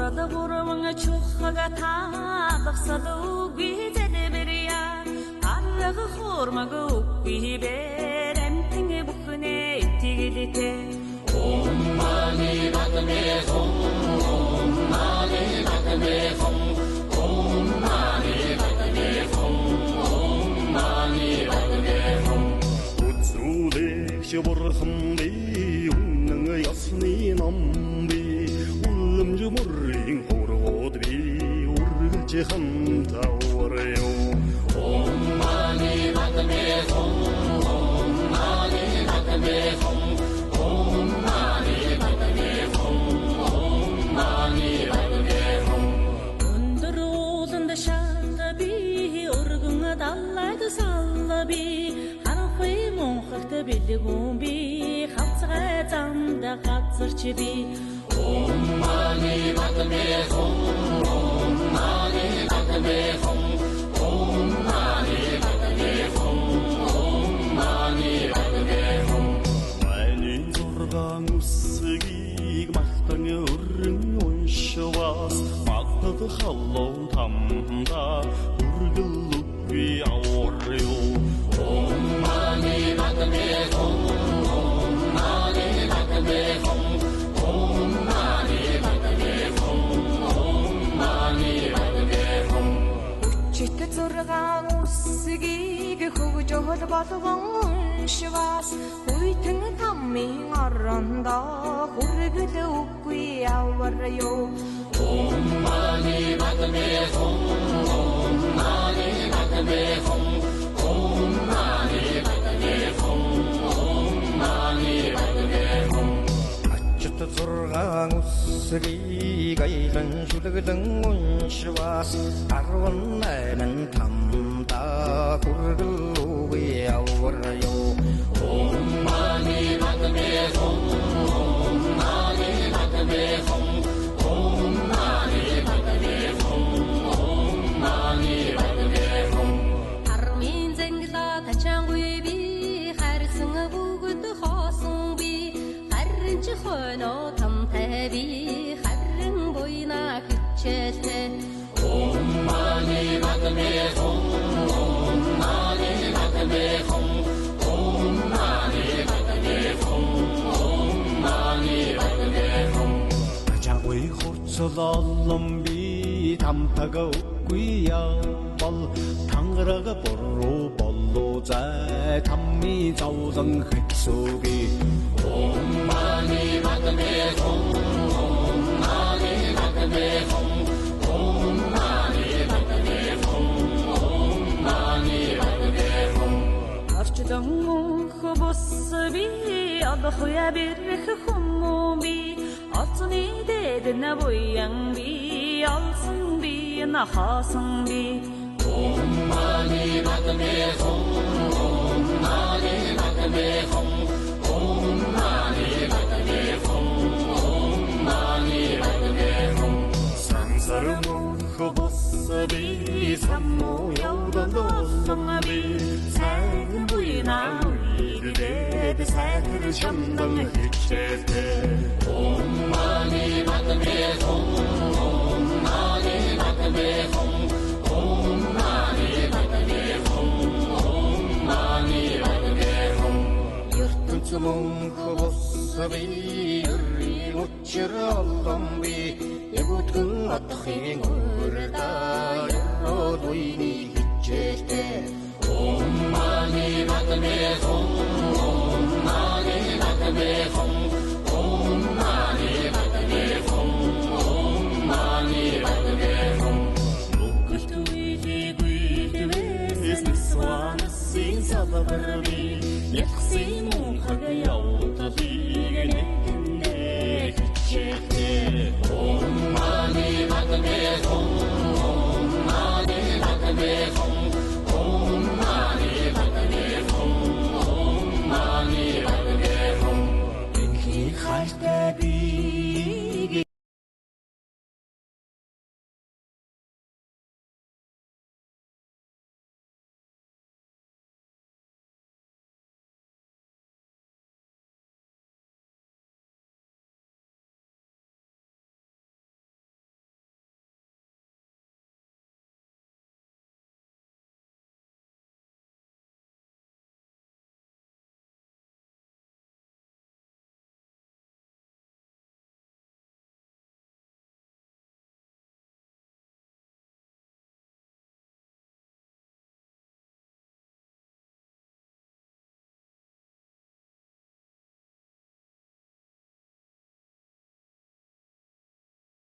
Баксада бурмага чухага баксада уги зэдебэрия аррага хормага уги берэмтинге бухне иттигилите Om mani padme hum Om mani padme hum Om mani padme hum Om mani padme hum Utsudesh burhambi Unnanga yasni nambi Ullamju murring horgodbi Urgulche hamtawaryo Om mani padme hum Om mani padme hum Om mani padme hum Om mani padme hum Өндөр ууланд шалби өргөн даллайд салби харахи монхогт бэлгүмби хавцгай замда газарч би Om mani padme hum Om mani padme hum Om mani padme hum Om mani padme hum Майнын зургаан үсгийг махтан өрн уншвас Махтад халлоо тамда үргэл үгүй аварё Om mani padme hum Om mani padme hum Om mani padme hum Om mani padme hum Чит зургаан үсгийг хөгжөөл болгон уншвас Хүйтэн таммын орондоо хүргэл үгүй аварё Om mani padme hum Om mani padme hum Om mani padme hum Om mani padme hum Ачт зургаан үсгийг айлан шүлгэлэн уншвас 18 тамда хүргэл үгүй аварё Om mani padme hum Om mani padme hum Om mani padme hum Om mani padme hum Армин зэнглэ тачаангүй би харсан бүгд хоосон би харин ч хойно тамтай би харин буйна хичээлтэй Om mani padme hum Om mani padme hum Om mani padme hum Om mani padme hum Ажаагүй хурцлолон би тамтага үгүй явбал тангарага боруу боллоо зай тамми завлан хэцүүги Om mani padme hum Om mani padme hum Om mani padme hum Om mani padme hum Орчдон хобос би алхуя бирх хүмүүби олцны дэд на буян би олсон би на хасан би Om mani padme hum Om mani padme hum Om mani padme hum Om mani padme hum Сансарам хобосби саммо явдалолломби сайхан буйна үйдэд сайхан шамдан хичээлтэй Om mani padme hum Om mani padme hum Om mani padme hum Om mani padme hum ертөнцийн хөвсби учралламби ягуутгэн атхын өрда өрөөдүйний хичээлтэй Om mani padme hum Om mani padme hum